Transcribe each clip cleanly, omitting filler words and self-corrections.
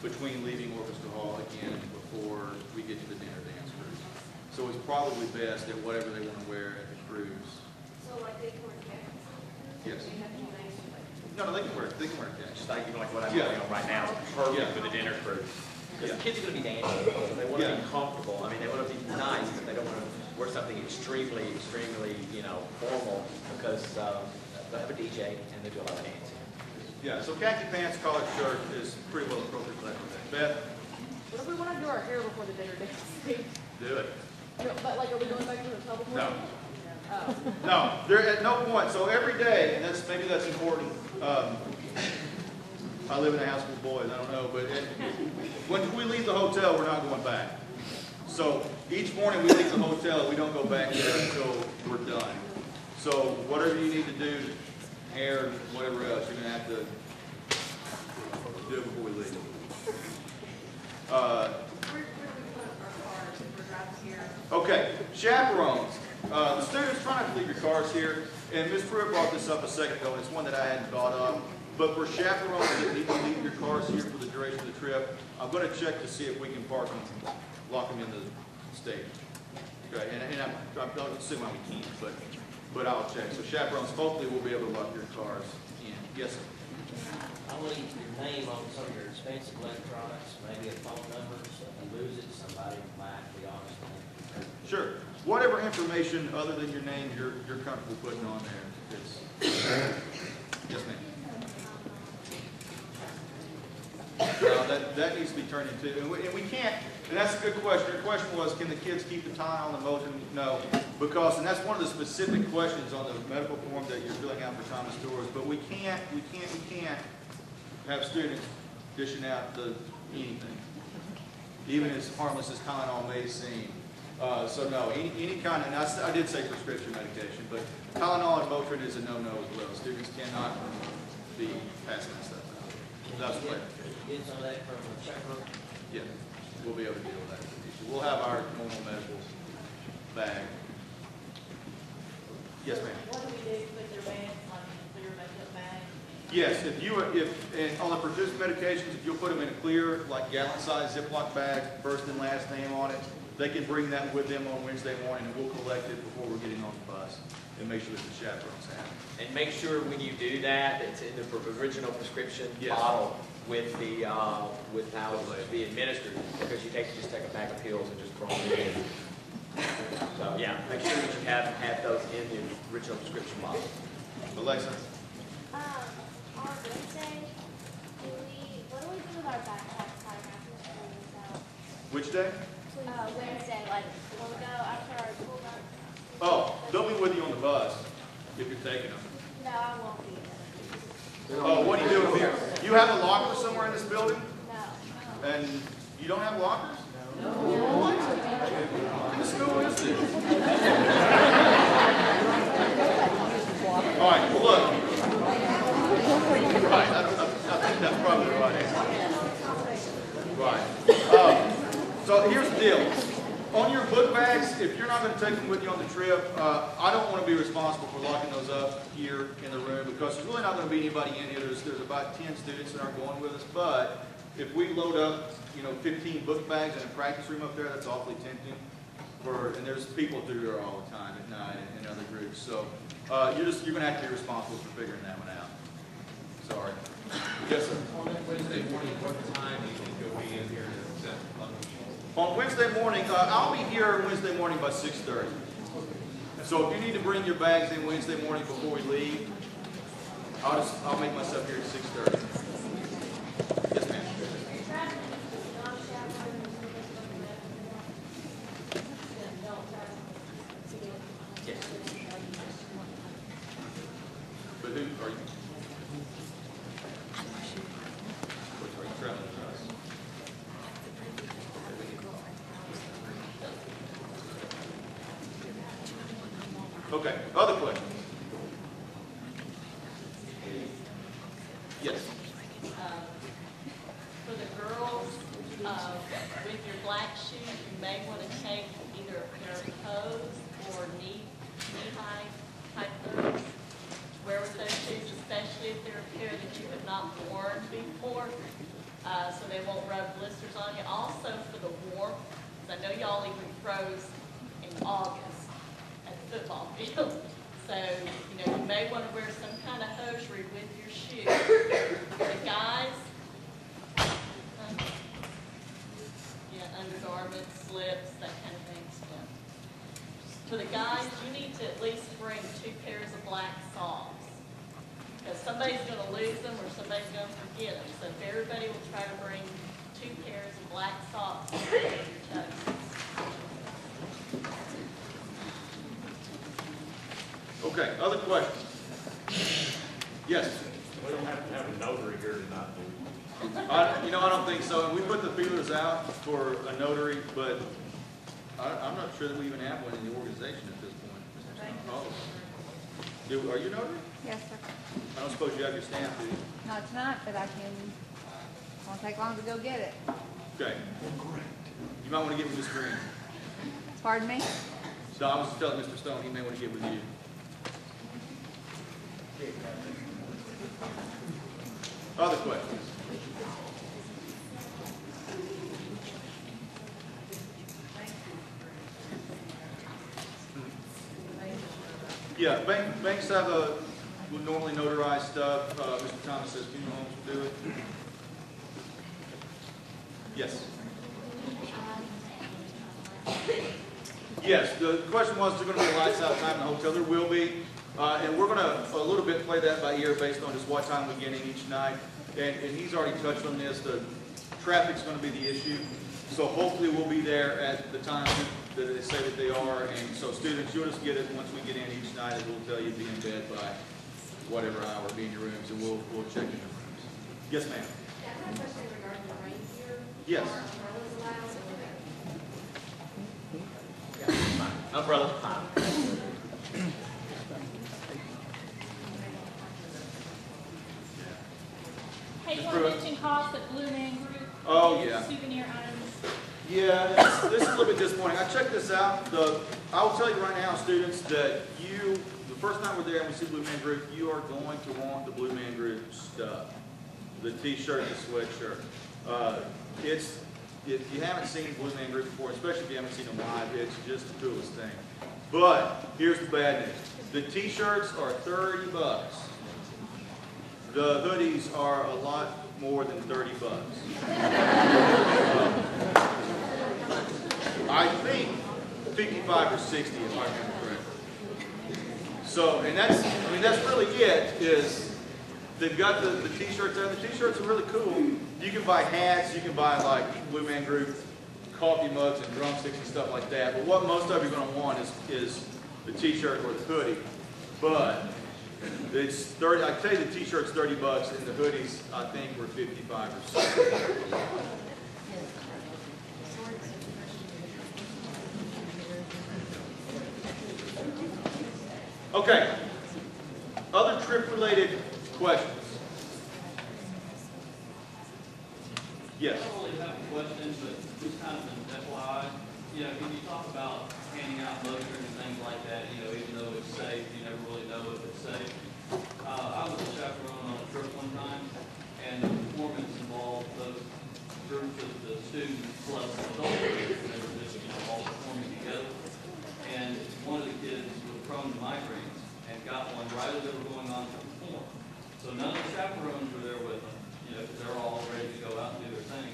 between leaving Orchestra Hall again before we get to the dinner dance cruise. So it's probably best that whatever they want to wear at the cruise. So like they can wear khakis? Yes. They have to be nice. No, they can wear khakis. Just like, like what I'm Yeah. wearing on right now, is perfect Yeah. for the dinner cruise. Because Yeah. the kids are going to be dancing, they want to Yeah. be comfortable. I mean, they want to be nice, but they don't want to wear something extremely, you know, formal because they have a DJ and they do a lot of dancing. Yeah, so khaki pants, collared shirt is pretty well appropriate for that event. Beth, What if we want to do our hair before the dinner dance? do it. But like, are we going back to the hotel before? No. Oh. No, there at no point. So every day, and maybe that's important. I live in a house full of boys. I don't know, but when we leave the hotel, we're not going back. So each morning we leave the hotel, we don't go back there until we're done. So whatever you need to do, hair, whatever else, you're gonna have to do it before we leave. Where do we put our cars if we're driving here? Okay, chaperones. The students, try not to leave your cars here. And Ms. Pruitt brought this up a second ago, and it's one that I hadn't thought of. But for chaperones that need to leave your cars here for the duration of the trip, I'm going to check to see if we can park them, lock them in the stage. Okay, and I don't assume we can't, but I'll check. So chaperones, hopefully we'll be able to lock your cars in. Yes, sir. I'll leave your name on some of your expensive electronics, maybe a phone number, so if you lose it, somebody might be honest with you. Sure. Whatever information other than your name you're comfortable putting on there. Yes, ma'am. That needs to be turned into, and we can't, and that's a good question. Your question was, can the kids keep the tie on the motion? No, because, and that's one of the specific questions on the medical form that you're filling out for Thomas Stores, but we can't have students dishing out anything, even as harmless as Tylenol may seem. So no, any kind of, and I did say prescription medication, but Tylenol and Motrin is a no-no as well. Students cannot be passing that stuff out. That's what. Get some of that from a checkbook. Yeah, we'll be able to deal with that issue. We'll have our normal medical bag. Yes, ma'am. What do we do with their bags, like clear makeup bag? Yes, and on the prescription medications, if you'll put them in a clear, like gallon-sized Ziploc bag, first and last name on it, they can bring that with them on Wednesday morning, and we'll collect it before we're getting on the bus and make sure that the chaperones have it. And make sure when you do that, it's in the original prescription Yes. bottle with how it's to be administered, because you just take a bag of pills and just throw them in. So yeah, make sure that you have those in the original prescription bottle. Alexa? On Wednesday, what do we do with our backpacks after school is out? Which day? Wednesday, like when we go after our school run? Oh, they'll be with you on the bus if you're taking them. No, I won't be. Oh, what are you doing here? You have a locker somewhere in this building? No. And you don't have lockers? No. What? What kind of school is this? All right, well, look. Right, I think that's probably the right answer. Right. So here's the deal. On your book bags, if you're not going to take them with you on the trip, I don't want to be responsible for locking those up here in the room because there's really not going to be anybody in here. There's about 10 students that aren't going with us, but if we load up, 15 book bags in a practice room up there, that's awfully tempting. And there's people through there all the time at night in other groups. So you're going to have to be responsible for figuring that one out. Sorry. Yes, sir. On that Wednesday morning, what time do you think you'll be in here to set lunch? On Wednesday morning, I'll be here Wednesday morning by 6:30. So if you need to bring your bags in Wednesday morning before we leave, I'll make myself here at 6:30. Yes, ma'am. Yes. But who are you? Are you traveling with us? Okay, other questions? Yes. For the girls, with your black shoes, you may want to take either a pair of hose or knee-high type boots. Wear with those shoes, especially if they're a pair that you have not worn before. so they won't rub blisters on you. Also for the warmth, because I know y'all even froze in August at the football field. So, you may want to wear some kind of hosiery with your shoes. The guys, undergarments, slips, that kind of thing. So, for the guys, you need to at least bring 2 pairs of black socks. Because somebody's going to lose them or somebody's going to forget them. So if everybody will try to bring 2 pairs of black socks to your toes. Okay, other questions? Yes? We don't have to have a notary here tonight, do we? I don't think so. And we put the feelers out for a notary, but I'm not sure that we even have one in the organization at this point. Oh. Are you a notary? Yes, sir. I don't suppose you have your stamp, do you? Not tonight, but I can, won't take long to go get it. Okay. You might want to get with Ms. Green. Pardon me? So I was telling Mr. Stone he may want to get with you. Other questions? Yeah, banks have would normally notarize stuff. Mr. Thomas says funeral homes will do it. Yes. Yes, the question was, is there going to be a lights out time in the hotel? There will be. And we're going to a little bit play that by ear based on just what time we get in each night. And he's already touched on this. The traffic's going to be the issue. So hopefully we'll be there at the time that they say that they are. And so students, you'll just get it once we get in each night, and we'll tell you to be in bed by whatever hour, be in your rooms, and we'll check in your rooms. Yes, ma'am. Yeah, I have a question regarding the rain gear. Yes. Are umbrellas allowed? Umbrella. Hey, you want to mention costs at Blue Man Group? Oh, yeah. Souvenir items. Yeah, this is a little bit disappointing. I checked this out. I will tell you right now, students, that the first time we're there and we see Blue Man Group, you are going to want the Blue Man Group stuff. The t-shirt, the sweatshirt. If you haven't seen Blue Man Group before, especially if you haven't seen them live, it's just the coolest thing. But here's the bad news. The t-shirts are $30. The hoodies are a lot more than $30. I think 55 or 60, if I remember correctly. So, and that's really it, is they've got the t-shirts there. The t-shirts are really cool. You can buy hats, you can buy like Blue Man Group coffee mugs and drumsticks and stuff like that. But what most of you are going to want is the t-shirt or the hoodie. But it's 30. I tell you, the t-shirt's $30, and the hoodies I think were 55 or 60. Okay. Other trip-related questions? Yes. I don't really have a question, but just kind of an FYI. When you talk about handing out lotion and things like that, even though it's safe, you never really know if it's safe. I was a chaperone on a trip one time, and the performance involved those groups of the students plus adult groups, and they were just, all performing together. And one of the kids was prone to migraines and got one right as they were going on to perform. So none of the chaperones were there with them, because they were all ready to go out and do their thing.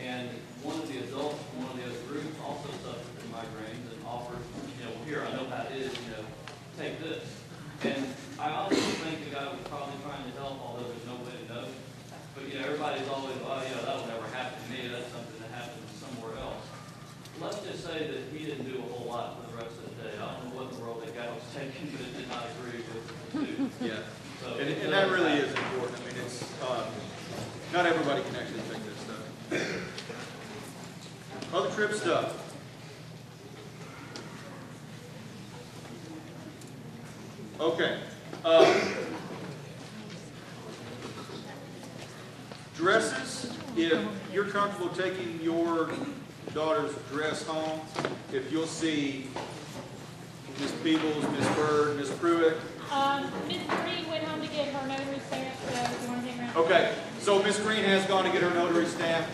And one of the adults from one of the other groups also suffered from migraines and offered, here, I know how it is, take this. And I also think the guy was probably trying to help, although there's no way to know. But, everybody's always, that'll never happen to me. That's something that happens somewhere else. Let's just say that he didn't do a whole lot for the rest of the day. I don't know what in the world that guy was taking, but did not agree with the students. Yeah. So, and that really is important. I mean, it's not everybody can actually take this stuff. Other trip stuff. Okay. Dresses, if you're comfortable taking your daughter's dress home, if you'll see Ms. Peebles, Ms. Bird, Ms. Pruitt. Miss Green went home to get her notary stamp, so if you want to hang around. Okay, So Ms. Green has gone to get her notary stamp.